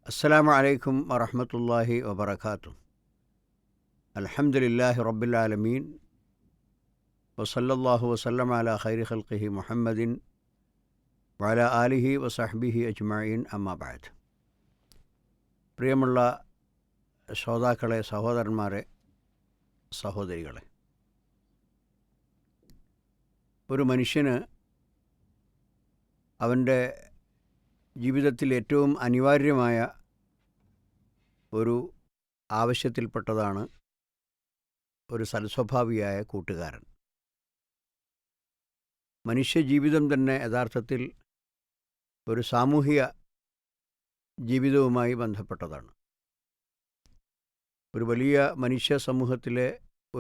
അസ്സലാമു അലൈക്കും വറഹ്മത്തുള്ളാഹി വബറകാതുഹു. അൽഹംദുലില്ലാഹി റബ്ബിൽ ആലമീൻ വസല്ലല്ലാഹു വസല്ലമ അലാ ഖൈരി ഖൽഖിഹി മുഹമ്മദിൻ വഅലാ ആലിഹി വസഹ്ബിഹി അജ്മഈൻ. അമ്മാ ബഅദ്. പ്രിയമുള്ള ശ്രോതാക്കളെ, സഹോദരന്മാരെ, സഹോദരികളെ, ഒരു മനുഷ്യന് അവൻ്റെ ജീവിതത്തിൽ ഏറ്റവും അനിവാര്യമായ ഒരു ആവശ്യത്തിൽപ്പെട്ടതാണ് ഒരു സൽസ്വഭാവിയായ കൂട്ടുകാരൻ. മനുഷ്യജീവിതം തന്നെ യഥാർത്ഥത്തിൽ ഒരു സാമൂഹിക ജീവിതവുമായി ബന്ധപ്പെട്ടതാണ്. ഒരു വലിയ മനുഷ്യ സമൂഹത്തിലെ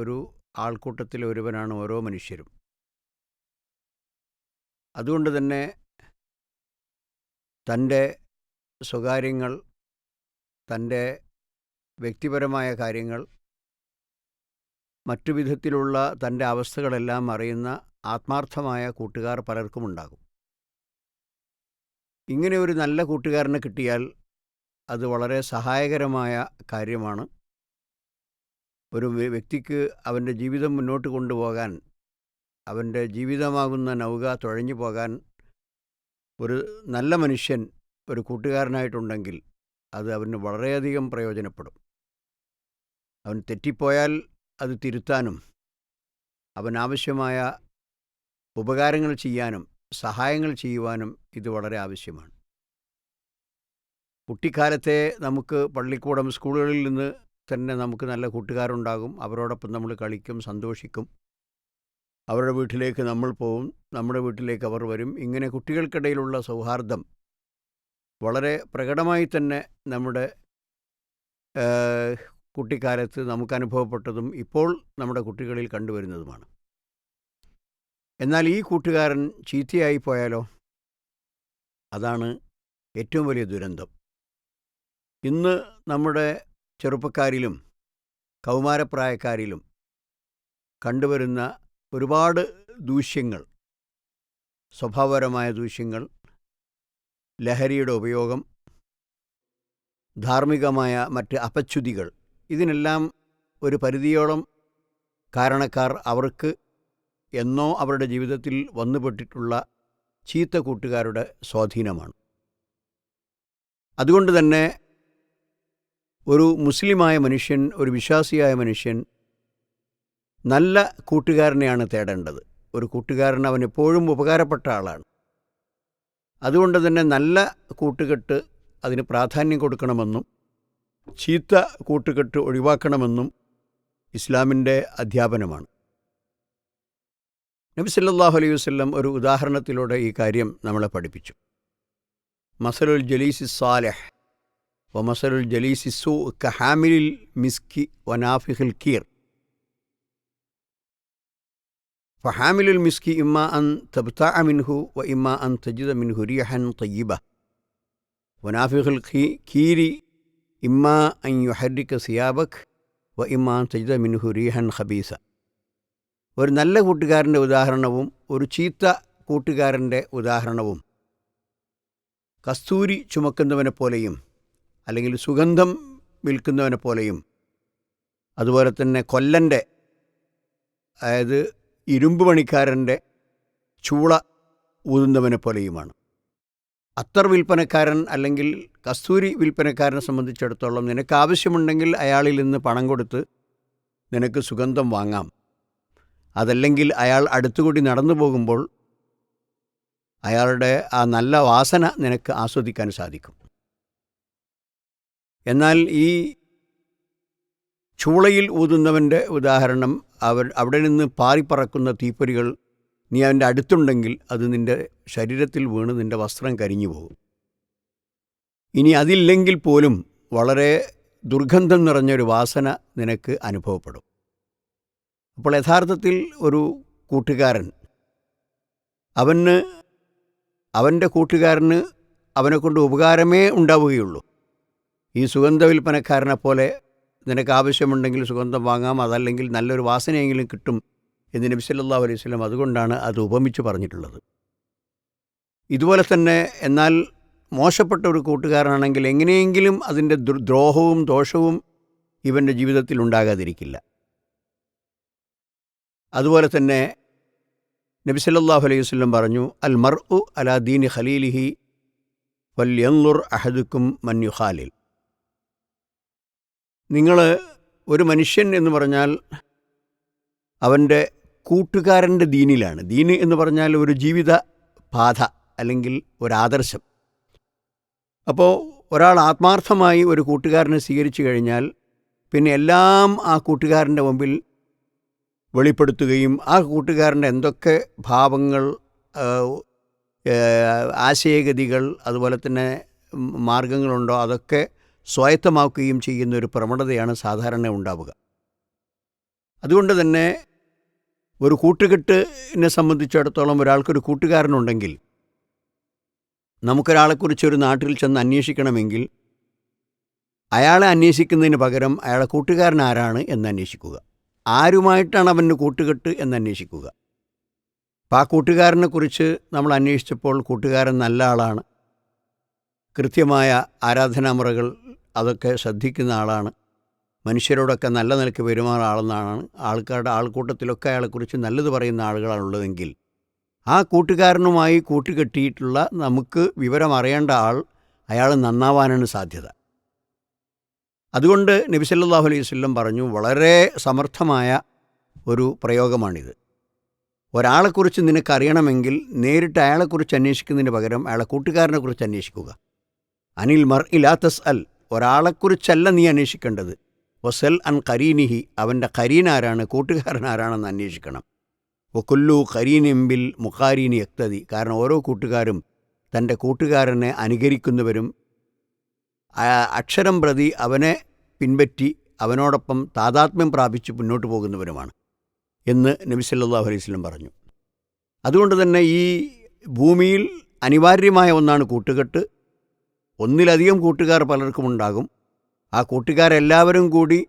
ഒരു ആൾക്കൂട്ടത്തിലെ ഒരുവനാണ് ഓരോ മനുഷ്യരും. അതുകൊണ്ട് തന്നെ തൻ്റെ സ്വകാര്യങ്ങൾ, തൻ്റെ വ്യക്തിപരമായ കാര്യങ്ങൾ, മറ്റു വിധത്തിലുള്ള തൻ്റെ അവസ്ഥകളെല്ലാം അറിയുന്ന ആത്മാർത്ഥമായ കൂട്ടുകാർ പലർക്കുമുണ്ടാകും. ഇങ്ങനെ ഒരു നല്ല കൂട്ടുകാരനെ കിട്ടിയാൽ അത് വളരെ സഹായകരമായ കാര്യമാണ്. ഒരു വ്യക്തിക്ക് അവൻ്റെ ജീവിതം മുന്നോട്ട് കൊണ്ടുപോകാൻ, അവൻ്റെ ജീവിതമാകുന്ന നൗക തുഴഞ്ഞു പോകാൻ ഒരു നല്ല മനുഷ്യൻ ഒരു കൂട്ടുകാരനായിട്ടുണ്ടെങ്കിൽ അത് അവന് വളരെയധികം പ്രയോജനപ്പെടും. അവൻ തെറ്റിപ്പോയാൽ അത് തിരുത്താനും അവനാവശ്യമായ ഉപകാരങ്ങൾ ചെയ്യാനും സഹായങ്ങൾ ചെയ്യുവാനും ഇത് വളരെ ആവശ്യമാണ്. കുട്ടിക്കാലത്തെ നമുക്ക് പള്ളിക്കൂടം, സ്കൂളുകളിൽ നിന്ന് തന്നെ നമുക്ക് നല്ല കൂട്ടുകാരുണ്ടാകും. അവരോടൊപ്പം നമ്മൾ കളിക്കും, സന്തോഷിക്കും. അവരുടെ വീട്ടിലേക്ക് നമ്മൾ പോവും, നമ്മുടെ വീട്ടിലേക്ക് അവർ വരും. ഇങ്ങനെ കുട്ടികൾക്കിടയിലുള്ള സൗഹാർദ്ദം വളരെ പ്രകടമായി തന്നെ നമ്മുടെ കുട്ടിക്കാലത്ത് നമുക്ക് അനുഭവപ്പെട്ടതും ഇപ്പോൾ നമ്മുടെ കുട്ടികളിൽ കണ്ടുവരുന്നതുമാണ്. എന്നാൽ ഈ കൂട്ടുകാരൻ ചീത്തയായി പോയാലോ? അതാണ് ഏറ്റവും വലിയ ദുരന്തം. ഇന്ന് നമ്മുടെ ചെറുപ്പക്കാരിലും കൗമാരപ്രായക്കാരിലും കണ്ടുവരുന്ന ഒരുപാട് ദൂഷ്യങ്ങൾ, സ്വഭാവപരമായ ദൂഷ്യങ്ങൾ, ലഹരിയുടെ ഉപയോഗം, ധാർമ്മികമായ മറ്റ് അപച്യുതികൾ, ഇതിനെല്ലാം ഒരു പരിധിയോളം കാരണക്കാർ അവർക്ക് എന്നോ അവരുടെ ജീവിതത്തിൽ വന്നുപെട്ടിട്ടുള്ള ചീത്ത കൂട്ടുകാരുടെ സ്വാധീനമാണ്. അതുകൊണ്ട് തന്നെ ഒരു മുസ്ലിമായ മനുഷ്യൻ, ഒരു വിശ്വാസിയായ മനുഷ്യൻ നല്ല കൂട്ടുകാരനെയാണ് തേടേണ്ടത്. ഒരു കൂട്ടുകാരൻ അവൻ എപ്പോഴും ഉപകാരപ്പെട്ട ആളാണ്. അതുകൊണ്ട് തന്നെ നല്ല കൂട്ടുകെട്ട് അതിന് പ്രാധാന്യം കൊടുക്കണമെന്നും ചീത്ത കൂട്ടുകെട്ട് ഒഴിവാക്കണമെന്നും ഇസ്ലാമിൻ്റെ അധ്യാപനമാണ്. നബി സല്ലല്ലാഹു അലൈഹി വസല്ലം ഒരു ഉദാഹരണത്തിലൂടെ ഈ കാര്യം നമ്മളെ പഠിപ്പിച്ചു. മസലുൽ ജലീസി സാലിഹ് വ മസലുൽ ജലീസി സൂ കഹാമിലിൽ മിസ്കി വനാഫിഖിൽ കീർ. فحامل المسك إما أن تبتاع منه وإما أن تجد منه ريحا طيبة ونافخ الكير إما أن يحرك ثيابك وإما أن تجد منه ريحا خبيثة. ഒരു നല്ല കൂട്ടുകാരൻ്റെ ഉദാഹരണവും ഒരു ചീത്ത കൂട്ടുകാരൻ്റെ ഉദാഹരണവും കസ്തൂരി ചുമക്കുന്നവനെ പോലെയും അല്ലെങ്കിൽ സുഗന്ധം വിൽക്കുന്നവനെ പോലെയും അതുപോലെ തന്നെ കൊല്ലൻ്റെ, അതായത് ഇരുമ്പ് പണിക്കാരൻ്റെ ചൂള ഊതുന്നവനെ പോലെയുമാണ്. അത്തർ വിൽപ്പനക്കാരൻ അല്ലെങ്കിൽ കസ്തൂരി വിൽപ്പനക്കാരനെ സംബന്ധിച്ചിടത്തോളം നിനക്ക് ആവശ്യമുണ്ടെങ്കിൽ അയാളിൽ നിന്ന് പണം കൊടുത്ത് നിനക്ക് സുഗന്ധം വാങ്ങാം. അതല്ലെങ്കിൽ അയാൾ അടുത്തുകൂടി നടന്നു പോകുമ്പോൾ അയാളുടെ ആ നല്ല വാസന നിനക്ക് ആസ്വദിക്കാൻ സാധിക്കും. എന്നാൽ ഈ ചൂളയിൽ ഊതുന്നവൻ്റെ ഉദാഹരണം, അവിടെ നിന്ന് പാറിപ്പറക്കുന്ന തീപ്പൊരികൾ നീ അവൻ്റെ അടുത്തുണ്ടെങ്കിൽ അത് നിൻ്റെ ശരീരത്തിൽ വീണ് നിൻ്റെ വസ്ത്രം കരിഞ്ഞു പോകും. ഇനി അതില്ലെങ്കിൽ പോലും വളരെ ദുർഗന്ധം നിറഞ്ഞൊരു വാസന നിനക്ക് അനുഭവപ്പെടും. അപ്പോൾ യഥാർത്ഥത്തിൽ ഒരു കൂട്ടുകാരൻ അവൻ്റെ കൂട്ടുകാരന് അവനെക്കൊണ്ട് ഉപകാരമേ ഉണ്ടാവുകയുള്ളൂ. ഈ സുഗന്ധ വിൽപ്പനക്കാരനെ പോലെ നിനക്ക് ആവശ്യമുണ്ടെങ്കിൽ സുഗന്ധം വാങ്ങാം, അതല്ലെങ്കിൽ നല്ലൊരു വാസനയെങ്കിലും കിട്ടും എന്ന് നബി സല്ലല്ലാഹു അലൈഹി വസല്ലം അതുകൊണ്ടാണ് അത് ഉപമിച്ച് പറഞ്ഞിട്ടുള്ളത്. ഇതുപോലെ തന്നെ എന്നാൽ മോശപ്പെട്ട ഒരു കൂട്ടുകാരനാണെങ്കിൽ എങ്ങനെയെങ്കിലും അതിൻ്റെ ദ്രോഹവും ദോഷവും ഇവൻ്റെ ജീവിതത്തിൽ ഉണ്ടാകാതിരിക്കില്ല. അതുപോലെ തന്നെ നബി സല്ലല്ലാഹു അലൈഹി വസല്ലം പറഞ്ഞു, അൽ മർഉ അലാ ദീനി ഖലീലിഹി വൽയൻളുർ അഹദുക്കും മൻ യുഖാലിൽ. നിങ്ങൾ ഒരു മനുഷ്യൻ എന്ന് പറഞ്ഞാൽ അവൻ്റെ കൂട്ടുകാരൻ്റെ ദീനിലാണ്. ദീന് എന്ന് പറഞ്ഞാൽ ഒരു ജീവിത പാത അല്ലെങ്കിൽ ഒരാദർശം. അപ്പോൾ ഒരാൾ ആത്മാർത്ഥമായി ഒരു കൂട്ടുകാരനെ സ്വീകരിച്ചു കഴിഞ്ഞാൽ പിന്നെ എല്ലാം ആ കൂട്ടുകാരൻ്റെ മുമ്പിൽ വെളിപ്പെടുത്തുകയും ആ കൂട്ടുകാരൻ്റെ എന്തൊക്കെ ഭാവങ്ങൾ, ആശയഗതികൾ, അതുപോലെ തന്നെ മാർഗങ്ങളുണ്ടോ അതൊക്കെ സ്വായത്തമാക്കുകയും ചെയ്യുന്ന ഒരു പ്രവണതയാണ് സാധാരണ ഉണ്ടാവുക. അതുകൊണ്ട് തന്നെ ഒരു കൂട്ടുകെട്ടിനെ സംബന്ധിച്ചിടത്തോളം ഒരാൾക്കൊരു കൂട്ടുകാരനുണ്ടെങ്കിൽ, നമുക്കൊരാളെക്കുറിച്ചൊരു നാട്ടിൽ ചെന്ന് അന്വേഷിക്കണമെങ്കിൽ അയാളെ അന്വേഷിക്കുന്നതിന് പകരം അയാളെ കൂട്ടുകാരൻ ആരാണ് എന്ന് അന്വേഷിക്കുക. ആരുമായിട്ടാണ് അവന് കൂട്ടുകെട്ട് എന്ന് അന്വേഷിക്കുക. അപ്പോൾ ആ കൂട്ടുകാരനെക്കുറിച്ച് നമ്മൾ അന്വേഷിച്ചപ്പോൾ കൂട്ടുകാരൻ നല്ല ആളാണ്, കൃത്യമായ ആരാധനാമുറകൾ അതൊക്കെ ശ്രദ്ധിക്കുന്ന ആളാണ്, മനുഷ്യരോടൊക്കെ നല്ല നിലയ്ക്ക് പെരുമാറുന്ന ആളെന്നാണ്, ആൾക്കാരുടെ ആൾക്കൂട്ടത്തിലൊക്കെ അയാളെക്കുറിച്ച് നല്ലത് പറയുന്ന ആളുകളാണുള്ളതെങ്കിൽ ആ കൂട്ടുകാരനുമായി കൂട്ടുകെട്ടിയിട്ടുള്ള നമുക്ക് വിവരം അറിയേണ്ട അയാൾ നന്നാവാനാണ് സാധ്യത. അതുകൊണ്ട് നബി സല്ലല്ലാഹു അലൈഹി വസല്ലം പറഞ്ഞു, വളരെ സമർത്ഥമായ ഒരു പ്രയോഗമാണിത്. ഒരാളെക്കുറിച്ച് നിനക്കറിയണമെങ്കിൽ നേരിട്ട് അയാളെക്കുറിച്ച് അന്വേഷിക്കുന്നതിന് പകരം അയാളെ കൂട്ടുകാരനെക്കുറിച്ച് അന്വേഷിക്കുക. അനിൽ മർഇ ലാ തസ്അൽ, ഒരാളെക്കുറിച്ചല്ല നീ അന്വേഷിക്കേണ്ടത്. വസൽ അൻ ഖരീനിഹി, അവൻ്റെ ഖരീനാരാണ്, കൂട്ടുകാരനാരാണെന്ന് അന്വേഷിക്കണം. വകുല്ലു ഖരീനിൻ ബിൽ മുഖാരീനി യക്തദി, കാരണം ഓരോ കൂട്ടുകാരും തൻ്റെ കൂട്ടുകാരനെ അനുകരിക്കുന്നവരും അക്ഷരം പ്രതി അവനെ പിൻപറ്റി അവനോടൊപ്പം താതാത്മ്യം പ്രാപിച്ച് മുന്നോട്ട് പോകുന്നവരുമാണ് എന്ന് നബി സല്ലല്ലാഹു അലൈഹി വസല്ലം പറഞ്ഞു. അതുകൊണ്ട് തന്നെ ഈ ഭൂമിയിൽ അനിവാര്യമായ ഒന്നാണ് കൂട്ടുകെട്ട്. ഒന്നിലധികം കൂട്ടുകാർ പലർക്കും ഉണ്ടാകും. ആ കൂട്ടുകാരെല്ലാവരും കൂടി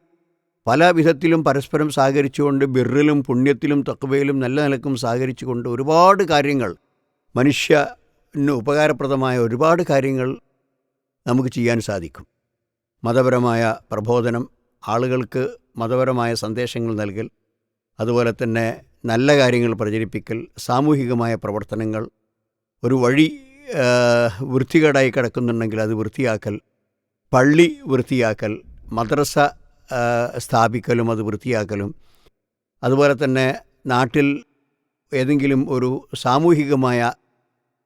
പല വിധത്തിലും പരസ്പരം സഹകരിച്ചുകൊണ്ട് ബിർറിലും പുണ്യത്തിലും തഖ്വയിലും നല്ല നിലക്കും സഹകരിച്ചുകൊണ്ട് ഒരുപാട് കാര്യങ്ങൾ, മനുഷ്യന് ഉപകാരപ്രദമായ ഒരുപാട് കാര്യങ്ങൾ നമുക്ക് ചെയ്യാൻ സാധിക്കും. മതപരമായ പ്രബോധനം, ആളുകൾക്ക് മതപരമായ സന്ദേശങ്ങൾ നൽകൽ, അതുപോലെ തന്നെ നല്ല കാര്യങ്ങൾ പ്രചരിപ്പിക്കൽ, സാമൂഹികമായ പ്രവർത്തനങ്ങൾ, ഒരു വഴി വൃത്തികേടായി കിടക്കുന്നുണ്ടെങ്കിൽ അത് വൃത്തിയാക്കൽ, പള്ളി വൃത്തിയാക്കൽ, മദ്രസ സ്ഥാപിക്കലും അത് വൃത്തിയാക്കലും, അതുപോലെ തന്നെ നാട്ടിൽ ഏതെങ്കിലും ഒരു സാമൂഹികമായ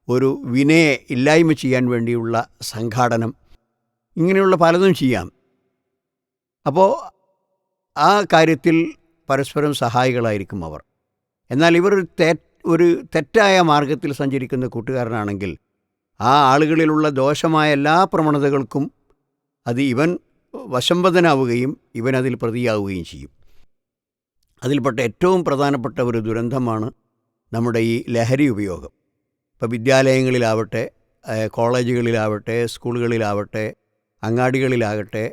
ഒരു വിനയെ ഇല്ലായ്മ ചെയ്യാൻ വേണ്ടിയുള്ള സംഘാടനം, ഇങ്ങനെയുള്ള പലതും ചെയ്യാം. അപ്പോൾ ആ കാര്യത്തിൽ പരസ്പരം സഹായികളായിരിക്കും അവർ. എന്നാൽ ഇവർ ഒരു തെറ്റായ മാർഗത്തിൽ സഞ്ചരിക്കുന്ന കൂട്ടുകാരനാണെങ്കിൽ ആ ആളുകളിലുള്ള ദോഷമായ എല്ലാ പ്രവണതകൾക്കും അത് ഇവൻ വശംവദനാവുകയും ഇവൻ അതിൽ പ്രതിയാവുകയും ചെയ്യും. അതിൽപ്പെട്ട ഏറ്റവും പ്രധാനപ്പെട്ട ഒരു ദുരന്തമാണ് നമ്മുടെ ഈ ലഹരി ഉപയോഗം. ഇപ്പോൾ വിദ്യാലയങ്ങളിലാവട്ടെ, കോളേജുകളിലാവട്ടെ, സ്കൂളുകളിലാവട്ടെ, അങ്ങാടികളിലാകട്ടെ,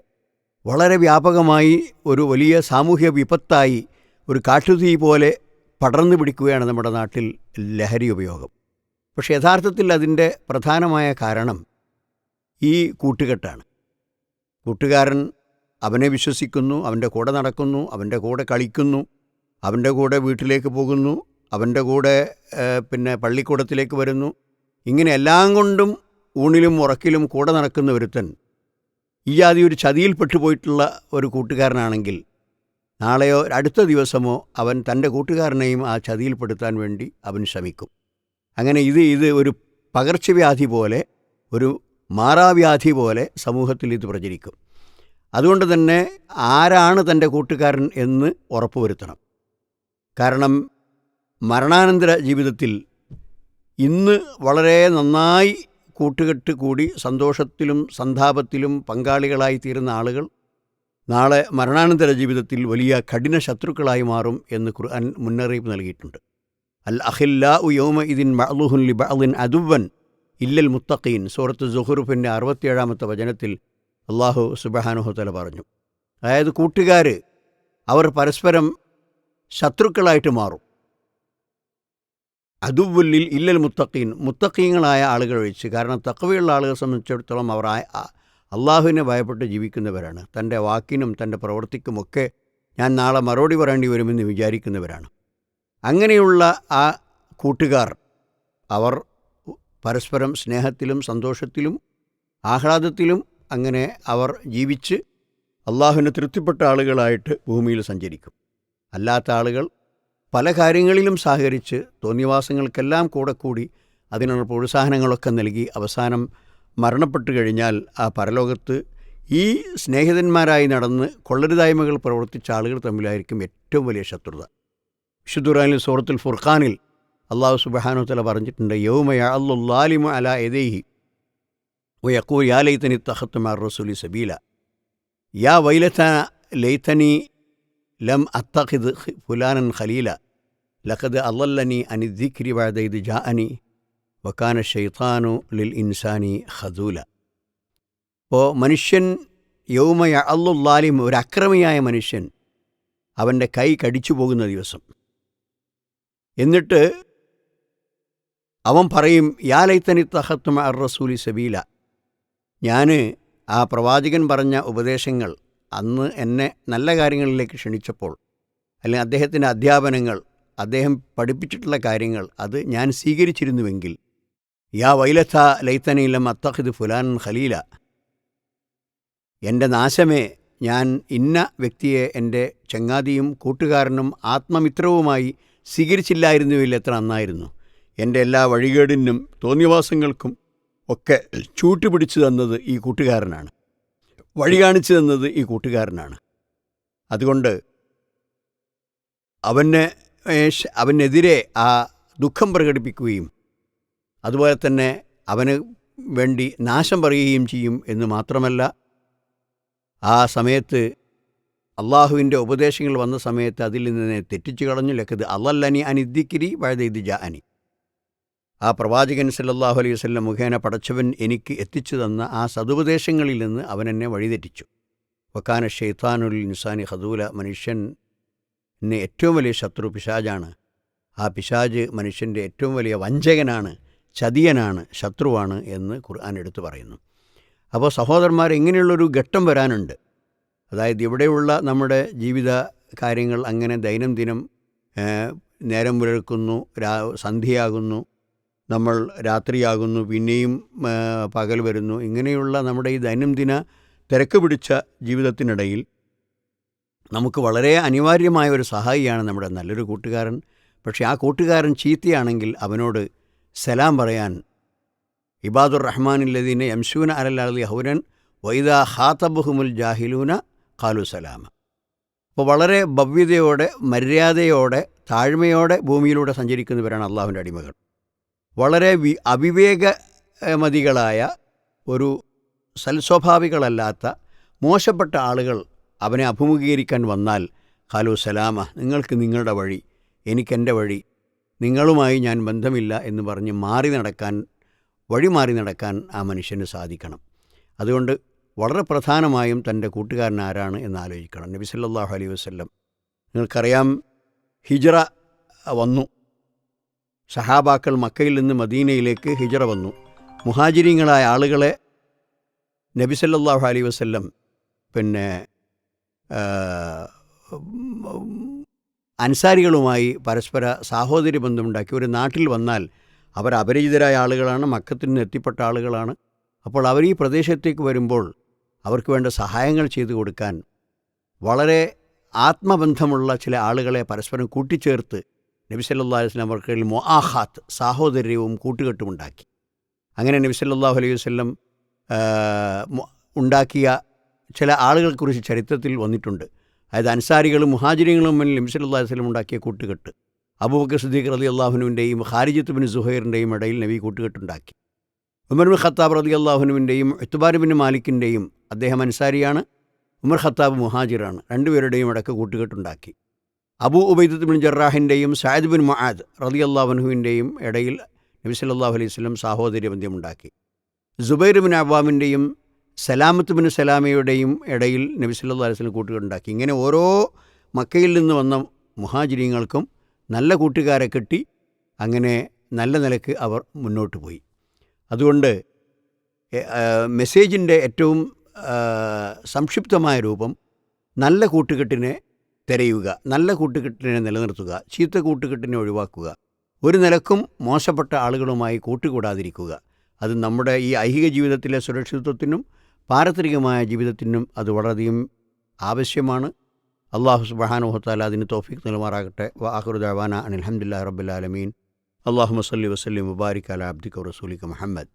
വളരെ വ്യാപകമായി ഒരു വലിയ സാമൂഹ്യ വിപത്തായി ഒരു കാട്ടുതീ പോലെ പടർന്നു പിടിക്കുകയാണ് നമ്മുടെ നാട്ടിൽ ലഹരി ഉപയോഗം. പക്ഷേ യഥാർത്ഥത്തിൽ അതിൻ്റെ പ്രധാനമായ കാരണം ഈ കൂട്ടുകെട്ടാണ്. കൂട്ടുകാരൻ അവനെ വിശ്വസിക്കുന്നു, അവൻ്റെ കൂടെ നടക്കുന്നു, അവൻ്റെ കൂടെ കളിക്കുന്നു, അവൻ്റെ കൂടെ വീട്ടിലേക്ക് പോകുന്നു, അവൻ്റെ കൂടെ പിന്നെ പള്ളിക്കൂടത്തിലേക്ക് വരുന്നു. ഇങ്ങനെ എല്ലാം കൊണ്ടും ഊണിലും ഉറക്കിലും കൂടെ നടക്കുന്ന ഒരുത്തൻ ഈ ആദ്യം ഒരു ചതിയിൽ പെട്ടുപോയിട്ടുള്ള ഒരു കൂട്ടുകാരനാണെങ്കിൽ നാളെയോ അടുത്ത ദിവസമോ അവൻ തൻ്റെ കൂട്ടുകാരനെയും ആ ചതിയിൽപ്പെടുത്താൻ വേണ്ടി അവൻ ശ്രമിക്കും. അങ്ങനെ ഇത് ഒരു പകർച്ചവ്യാധി പോലെ, ഒരു മാറാവ്യാധി പോലെ സമൂഹത്തിൽ ഇത് പ്രചരിക്കും. അതുകൊണ്ട് തന്നെ ആരാണ് തൻ്റെ കൂട്ടുകാരൻ എന്ന് ഉറപ്പുവരുത്തണം. കാരണം മരണാനന്തര ജീവിതത്തിൽ ഇന്ന് വളരെ നന്നായി കൂട്ടുകെട്ട് കൂടി സന്തോഷത്തിലും സന്താപത്തിലും പങ്കാളികളായി തീരുന്ന ആളുകൾ നാളെ മരണാനന്തര ജീവിതത്തിൽ വലിയ കഠിന ശത്രുക്കളായി മാറും എന്ന് ഖുർആൻ മുന്നറിയിപ്പ് നൽകിയിട്ടുണ്ട്. അൽ അഖില്ലാഉ യൗമഇദിൻ ബഅ്ളുഹും ലിബഅ്ളിൻ അദുവ്വൻ ഇല്ലൽ മുത്തഖീൻ, സൂറത്ത് സുഖ്റുഫിൻ്റെ 67-ാമത്തെ വചനത്തിൽ അല്ലാഹു സുബ്ഹാനഹു വ തആല പറഞ്ഞു. അതായത് കൂട്ടുകാർ അവർ പരസ്പരം ശത്രുക്കളായിട്ട് മാറും. അതുവല്ലിൽ ഇല്ലൽ മുത്തഖീൻ, മുത്തഖീങ്ങളായ ആളുകൾ ഒഴിച്ച്. കാരണം തഖ്വയുള്ള ആളുകളെ സംബന്ധിച്ചിടത്തോളം അവർ അള്ളാഹുവിനെ ഭയപ്പെട്ട് ജീവിക്കുന്നവരാണ്. തൻ്റെ വാക്കിനും തൻ്റെ പ്രവൃത്തിക്കുമൊക്കെ ഞാൻ നാളെ മറുപടി പറയേണ്ടി വരുമെന്ന് വിചാരിക്കുന്നവരാണ്. അങ്ങനെയുള്ള ആ കൂട്ടുകാർ അവർ പരസ്പരം സ്നേഹത്തിലും സന്തോഷത്തിലും ആഹ്ലാദത്തിലും അങ്ങനെ അവർ ജീവിച്ച് അള്ളാഹുവിന് തൃപ്തിപ്പെട്ട ആളുകളായിട്ട് ഭൂമിയിൽ സഞ്ചരിക്കും. അല്ലാത്ത ആളുകൾ പല കാര്യങ്ങളിലും സഹകരിച്ച് തോന്നിവാസങ്ങൾക്കെല്ലാം കൂടെ കൂടി അതിനുള്ള പ്രോത്സാഹനങ്ങളൊക്കെ നൽകി അവസാനം മരണപ്പെട്ടു കഴിഞ്ഞാൽ ആ പരലോകത്ത് ഈ സ്നേഹിതന്മാരായി നടന്ന് കൊള്ളരുതായ്മകൾ പ്രവർത്തിച്ച ആളുകൾ തമ്മിലായിരിക്കും ഏറ്റവും വലിയ ശത്രുത. വിശുദ്ധ ഖുർആനിൽ സൂറത്തുൽ ഫുർഖാനിൽ അല്ലാഹു സുബ്ഹാനഹു വതആല പറഞ്ഞിട്ടുണ്ട്, യൗമ യഅല്ലു ളാലിമു അലാ യദൈഹി വയഖൂലു യാ ലൈതനി ഇത്തഖദ്തു മഅർ റസൂലി സബീല യാ വൈലതാ ലൈതനി ലം അത്തഖിദ് ഫുലാനൻ ഖലീല ലഖദ് അളല്ലനി അനി ദിക്രി ബഅദ ഇദ് ജാഅനി വകാന ശൈത്താനു ലിൽ ഇൻസാനി ഖദൂല. അപ്പോൾ മനുഷ്യൻ യൗമ യഅല്ലു ളാലിം, ഒരു അക്രമിയായ മനുഷ്യൻ അവൻ്റെ കൈ കടിച്ചു പോകുന്ന ദിവസം. എന്നിട്ട് അവൻ പറയും, യാ ലൈതനി ഇത്തഖദ്തു മഅർ റസൂലി സബീല, ഞാൻ ആ പ്രവാചകൻ പറഞ്ഞ ഉപദേശങ്ങൾ അന്ന് എന്നെ നല്ല കാര്യങ്ങളിലേക്ക് ക്ഷണിച്ചപ്പോൾ, അല്ലെങ്കിൽ അദ്ദേഹത്തിൻ്റെ അധ്യാപനങ്ങൾ, അദ്ദേഹം പഠിപ്പിച്ചിട്ടുള്ള കാര്യങ്ങൾ അത് ഞാൻ സ്വീകരിച്ചിരുന്നുവെങ്കിൽ, യാ വൈലഥ ലൈതനി ലം അത്തഖിദ് ഫുലാനൻ ഖലീല, എൻ്റെ നാശമേ, ഞാൻ ഇന്ന വ്യക്തിയെ എൻ്റെ ചങ്ങാതിയും കൂട്ടുകാരനും ആത്മമിത്രവുമായി സ്വീകരിച്ചില്ലായിരുന്നുവെങ്കിൽ എത്ര നന്നായിരുന്നു. എൻ്റെ എല്ലാ വഴികേടിനും തോന്നിവാസങ്ങൾക്കും ഒക്കെ ചൂട്ടുപിടിച്ചു തന്നത് ഈ കൂട്ടുകാരനാണ്, വഴി കാണിച്ചു തന്നത് ഈ കൂട്ടുകാരനാണ്. അതുകൊണ്ട് അവനെതിരെ ആ ദുഃഖം പ്രകടിപ്പിക്കുകയും അതുപോലെ തന്നെ അവന് വേണ്ടി നാശം പറയുകയും ചെയ്യും എന്ന് മാത്രമല്ല, ആ സമയത്ത് അള്ളാഹുവിൻ്റെ ഉപദേശങ്ങൾ വന്ന സമയത്ത് അതിൽ നിന്ന് തെറ്റിച്ചു കളഞ്ഞു. ലക്കത് അളല്ലനി അനിദ്ദിക്രി ബഅദ ഇദ് ജാഅനി, ആ പ്രവാചകൻ സല്ലല്ലാഹു അലൈഹി വസല്ലം മുഖേന പടച്ചവൻ എനിക്ക് എത്തിച്ചു തന്ന ആ സതുപദേശങ്ങളിൽ നിന്ന് അവൻ എന്നെ വഴിതെറ്റിച്ചു. വകാന ശൈത്താനുൽ ഇൻസാനി ഖദൂല, മനുഷ്യന് ഏറ്റവും വലിയ ശത്രു പിശാജാണ്. ആ പിശാജ് മനുഷ്യൻ്റെ ഏറ്റവും വലിയ വഞ്ചകനാണ്, ചതിയനാണ്, ശത്രുവാണ് എന്ന് ഖുർആൻ എടുത്തു പറയുന്നു. അപ്പോൾ സഹോദരന്മാർ, ഇങ്ങനെയുള്ളൊരു ഘട്ടം വരാനുണ്ട്. അതായത് ഇവിടെയുള്ള നമ്മുടെ ജീവിത കാര്യങ്ങൾ അങ്ങനെ ദൈനംദിനം നേരം പുലർക്കുന്നു, സന്ധ്യയാകുന്നു, നമ്മൾ രാത്രിയാകുന്നു, പിന്നെയും പകൽ വരുന്നു. ഇങ്ങനെയുള്ള നമ്മുടെ ഈ ദൈനംദിന തിരക്ക് പിടിച്ച ജീവിതത്തിനിടയിൽ നമുക്ക് വളരെ അനിവാര്യമായ ഒരു സഹായിയാണ് നമ്മുടെ നല്ലൊരു കൂട്ടുകാരൻ. പക്ഷേ ആ കൂട്ടുകാരൻ ചീത്തയാണെങ്കിൽ അവനോട് സലാം പറയാൻ, ഇബാദുർ റഹ്മാനില്ലദീന യംശൂന അലൽ അർളി ഹൗനൻ വഇദാ ഖാതബഹുമുൽ ജാഹിലൂന ഖാലു സലാമ. അപ്പോൾ വളരെ ഭവ്യതയോടെ, മര്യാദയോടെ, താഴ്മയോടെ ഭൂമിയിലൂടെ സഞ്ചരിക്കുന്നവരാണ് അള്ളാഹുവിൻ്റെ അടിമകൾ. വളരെ അവിവേകമതികളായ, ഒരു സൽസ്വഭാവികളല്ലാത്ത മോശപ്പെട്ട ആളുകൾ അവനെ അഭിമുഖീകരിക്കാൻ വന്നാൽ ഖാലു സലാമ, നിങ്ങൾക്ക് നിങ്ങളുടെ വഴി, എനിക്കെൻ്റെ വഴി, നിങ്ങളുമായി ഞാൻ ബന്ധമില്ല എന്ന് പറഞ്ഞ് വഴി മാറി നടക്കാൻ ആ മനുഷ്യന് സാധിക്കണം. അതുകൊണ്ട് വളരെ പ്രധാനമായും തൻ്റെ കൂട്ടുകാരൻ ആരാണ് എന്ന് ആലോചിക്കണം. നബി സല്ലല്ലാഹു അലൈഹി വസല്ലം, നിങ്ങൾക്കറിയാം, ഹിജ്റ വന്നു. സഹാബാക്കൾ മക്കയിൽ നിന്ന് മദീനയിലേക്ക് ഹിജ്റ വന്നു. മുഹാജിരീങ്ങളായ ആളുകളെ നബി സല്ലല്ലാഹു അലൈഹി വസല്ലം അൻസാരികളുമായി പരസ്പര സാഹോദര്യ ബന്ധമുണ്ടാക്കി. ഒരു നാട്ടിൽ വന്നാൽ അവർ അപരിചിതരായ ആളുകളാണ്, മക്കത്തിൽ നിന്ന് എത്തിപ്പെട്ട ആളുകളാണ്. അപ്പോൾ അവർ ഈ പ്രദേശത്തേക്ക് വരുമ്പോൾ അവർക്ക് വേണ്ട സഹായങ്ങൾ ചെയ്തു കൊടുക്കാൻ വളരെ ആത്മബന്ധമുള്ള ചില ആളുകളെ പരസ്പരം കൂട്ടിച്ചേർത്ത് നബി സല്ലല്ലാഹു അലൈഹി വസല്ലം അവർക്കിടയിൽ മുആഖാത്ത്, സാഹോദര്യവും കൂട്ടുകെട്ടുമുണ്ടാക്കി. അങ്ങനെ നബി സല്ലല്ലാഹു അലൈഹി വസല്ലം ഉണ്ടാക്കിയ ചില ആളുകളെക്കുറിച്ച് ചരിത്രത്തിൽ വന്നിട്ടുണ്ട്. അതായത് അൻസാരികളും മുഹാജിരികളും മുന്നിൽ നബി സല്ലല്ലാഹു അലൈഹി വസല്ലം ഉണ്ടാക്കിയ കൂട്ടുകെട്ട്. അബൂബക്കർ സിദ്ദീഖ് റളിയല്ലാഹു അൻഹുവിൻ്റെയും ഖാരിജത്ത് ബിൻ സുഹൈറിൻ്റെയും ഇടയിൽ നബി കൂട്ടുകെട്ടുണ്ടാക്കി. ഉമർ ബിൻ ഖത്താബ് റളിയല്ലാഹു അൻഹുവിൻ്റെയും ഉത്ബാൻ ബിൻ മാലിക്കിൻ്റെയും, അദ്ദേഹം അൻസാരിയാണ്, ഉമർ ഖത്താബ് മുഹാജിറാണ്, രണ്ടുപേരുടെയും ഇടയ്ക്ക് കൂട്ടുകെട്ടുണ്ടാക്കി. അബൂ ഉബൈദത്ത് ബിൻ ജറാഹിൻ്റെയും സഅദ് ബിൻ മുആദ് റളിയല്ലാഹു അൻഹുവിൻ്റെയും ഇടയിൽ നബി സല്ലല്ലാഹു അലൈഹി വസല്ലം സാഹോദര്യബന്ധമുണ്ടാക്കി. സുബൈർ ബിൻ അവ്വാമിൻ്റെയും സലാമത്ത് ബിൻ സലാമയുടെയും ഇടയിൽ നബി സല്ലല്ലാഹു അലൈഹി വസല്ലം കൂട്ടുകെട്ടുണ്ടാക്കി. ഇങ്ങനെ ഓരോ മക്കയിൽ നിന്ന് വന്ന മുഹാജിരീങ്ങൾക്കും നല്ല കൂട്ടുകാരെ കിട്ടി. അങ്ങനെ നല്ല നിലക്ക് അവർ മുന്നോട്ട് പോയി. അതുകൊണ്ട് മെസ്സേജിൻ്റെ ഏറ്റവും സംക്ഷിപ്തമായ രൂപം നല്ല കൂട്ടുകെട്ടിനെ തിരയുക, നല്ല കൂട്ടുകെട്ടിനെ നിലനിർത്തുക, ചീത്ത കൂട്ടുകെട്ടിനെ ഒഴിവാക്കുക, ഒരു നിലക്കും മോശപ്പെട്ട ആളുകളുമായി കൂട്ടുകൂടാതിരിക്കുക. അത് നമ്മുടെ ഈ ഐഹിക ജീവിതത്തിലെ സുരക്ഷിതത്വത്തിനും പാരത്രികമായ ജീവിതത്തിനും അത് വളരെയധികം ആവശ്യമാണ്. അല്ലാഹു സുബ്ഹാനഹു വ തആല അതിന് തൗഫീഖ് നൽകുമാറാകട്ടെ. വ ആഖിറു ദഅവാന അനിൽ ഹംദുലില്ലാഹി റബ്ബിൽ ആലമീൻ. അല്ലാഹുമ്മ സ്വല്ലി വസല്ലിം വബാരിക് അലാ അബ്ദിക വറസൂലിക മുഹമ്മദ്.